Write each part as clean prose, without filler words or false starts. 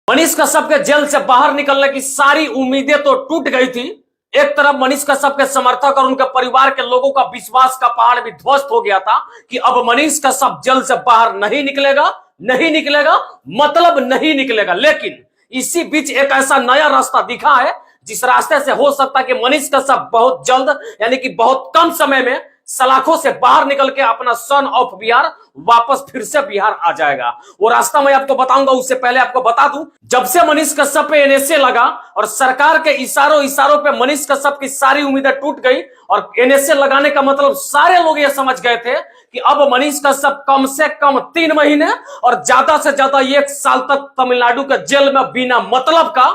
मनीष कश्यप के जेल से बाहर निकलने की सारी उम्मीदें तो टूट गई थी। एक तरफ मनीष कश्यप के समर्थक और उनके परिवार के लोगों का विश्वास का पहाड़ भी ध्वस्त हो गया था कि अब मनीष कश्यप जेल से बाहर नहीं निकलेगा, नहीं निकलेगा, मतलब नहीं निकलेगा। लेकिन इसी बीच एक ऐसा नया रास्ता दिखा है जिस रास्ते से हो सकता है कि मनीष कश्यप बहुत जल्द यानी कि बहुत कम समय में सलाखों से बाहर निकल के अपना सन ऑफ बिहार वापस फिर से बिहार आ जाएगा। वो रास्ता मैं आपको बताऊंगा। उससे पहले आपको बता दूं, जब से मनीष कश्यप पे एनएसए लगा और सरकार के इशारों पे मनीष कश्यप की सारी उम्मीदें टूट गई और एनएसए लगाने का मतलब सारे लोग ये समझ गए थे कि अब मनीष कश्यप कम से कम 3 महीने और ज्यादा से ज्यादा 1 साल तक तमिलनाडु के जेल में बिना मतलब का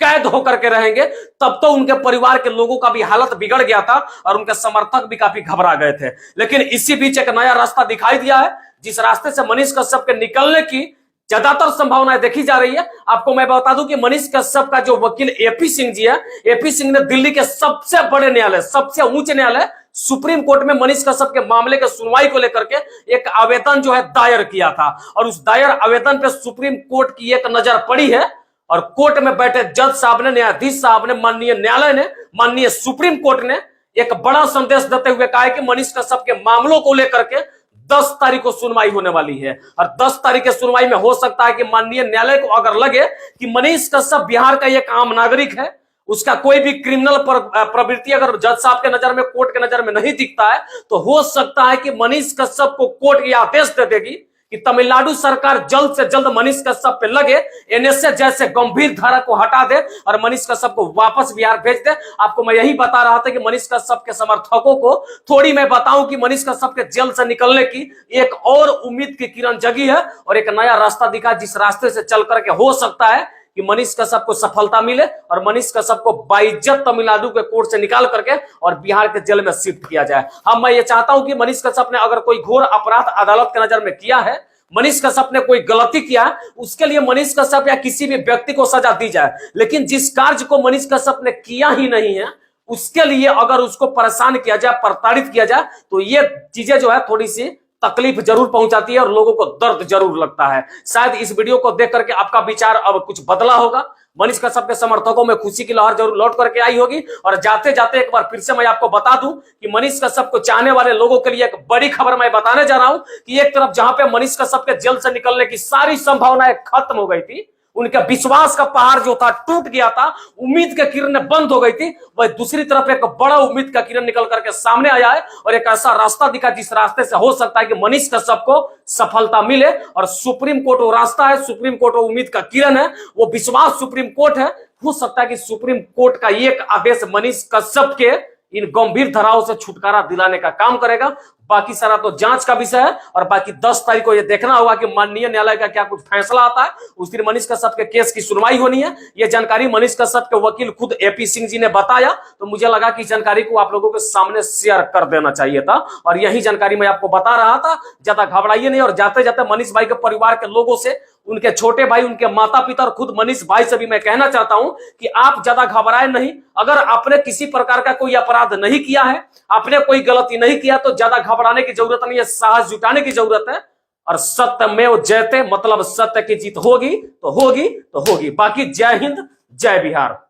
कैद होकर के रहेंगे। तब तो उनके परिवार के लोगों का भी हालत बिगड़ गया था और उनके समर्थक भी काफी घबरा गए थे। लेकिन इसी बीच एक नया रास्ता दिखाई दिया है जिस रास्ते से मनीष कश्यप के निकलने की ज्यादातर संभावनाएं देखी जा रही है। आपको मैं बता दूं कि मनीष कश्यप का जो वकील एपी सिंह जी है, एपी सिंह ने दिल्ली के सबसे बड़े न्यायालय, सबसे उच्च न्यायालय सुप्रीम कोर्ट में मनीष कश्यप के मामले के सुनवाई को लेकर के एक आवेदन जो है दायर किया था और उस दायर आवेदन पे सुप्रीम कोर्ट की एक नजर पड़ी है और कोर्ट में बैठे जज साहब ने, न्यायाधीश साहब ने, माननीय न्यायालय ने, माननीय सुप्रीम कोर्ट ने एक बड़ा संदेश देते हुए कहा है कि मनीष कश्यप के मामलों को लेकर के 10 तारीख को सुनवाई होने वाली है और 10 तारीख के सुनवाई में हो सकता है कि माननीय न्यायालय को अगर लगे कि मनीष कश्यप बिहार का एक आम नागरिक है, उसका कोई भी क्रिमिनल प्रवृत्ति अगर जज साहब के नजर में, कोर्ट के नजर में नहीं दिखता है, तो हो सकता है कि मनीष कश्यप को कोर्ट ये आदेश दे देगी कि तमिलनाडु सरकार जल्द से जल्द मनीष कश्यप पे लगे, एनएसए जैसे गंभीर धारा को हटा दे और मनीष कश्यप को वापस बिहार भेज दे। आपको मैं यही बता रहा था कि मनीष कश्यप के समर्थकों को थोड़ी मैं बताऊं कि मनीष कश्यप के जेल से निकलने की एक और उम्मीद की किरण जगी है और एक नया रास्ता दिखा जिस रास्ते से चल करके हो सकता है कि मनीष कश्यप को सफलता मिले और मनीष कश्यप को बाइज्जत तमिलनाडु के कोर्ट से निकाल करके और बिहार के जेल में शिफ्ट किया जाए। हाँ, मैं ये चाहता हूं कि मनीष कश्यप ने अगर कोई घोर अपराध अदालत के नजर में किया है, मनीष कश्यप ने कोई गलती किया है, उसके लिए मनीष कश्यप या किसी भी व्यक्ति को सजा दी जाए। लेकिन जिस कार्य को मनीष कश्यप ने किया ही नहीं है उसके लिए अगर उसको परेशान किया जाए, प्रताड़ित किया जाए, तो ये चीजें जो है थोड़ी सी तकलीफ जरूर पहुंचाती है और लोगों को दर्द जरूर लगता है। शायद इस वीडियो को देख करके आपका विचार अब कुछ बदला होगा। मनीष कश्यप के समर्थकों में खुशी की लहर जरूर लौट करके आई होगी। और जाते जाते एक बार फिर से मैं आपको बता दूं कि मनीष कश्यप को चाहने वाले लोगों के लिए एक बड़ी खबर मैं बताने जा रहा हूं कि एक तरफ जहां पे मनीष कश्यप के जेल से निकलने की सारी संभावनाएं खत्म हो गई थी, उनके विश्वास का पहाड़ जो था टूट गया था, उम्मीद की किरणें बंद हो गई थी, वह दूसरी तरफ एक बड़ा उम्मीद का किरण निकल करके सामने आया है और एक ऐसा रास्ता दिखा जिस रास्ते से हो सकता है कि मनीष कश्यप को सफलता मिले। और सुप्रीम कोर्ट वो रास्ता है, सुप्रीम कोर्ट वो उम्मीद का किरण है, वो विश्वास सुप्रीम कोर्ट है। हो सकता है कि सुप्रीम कोर्ट का एक आदेश मनीष कश्यप के इन गंभीर धाराओं से छुटकारा दिलाने का काम करेगा। बाकी सारा तो जांच का विषय है और बाकी 10 तारीख को यह देखना होगा कि माननीय न्यायालय का क्या कुछ फैसला आता है। उस दिन मनीष कश्यप के केस की सुनवाई होनी है। यह जानकारी मनीष कश्यप के वकील खुद एपी सिंह जी ने बताया, तो मुझे लगा कि जानकारी को आप लोगों के सामने शेयर कर देना चाहिए था और यही जानकारी मैं आपको बता रहा था। ज्यादा घबराइए नहीं और जाते जाते मनीष भाई के परिवार के लोगों से, उनके छोटे भाई, उनके माता पिता और खुद मनीष भाई से भी मैं कहना चाहता हूं कि आप ज्यादा घबराए नहीं। अगर आपने किसी प्रकार का कोई अपराध नहीं किया है, आपने कोई गलती नहीं किया, तो ज्यादा घबराने की जरूरत नहीं है, साहस जुटाने की जरूरत है। और सत्यमेव जयते, मतलब सत्य की जीत होगी तो होगी तो होगी। बाकी जय हिंद, जय बिहार।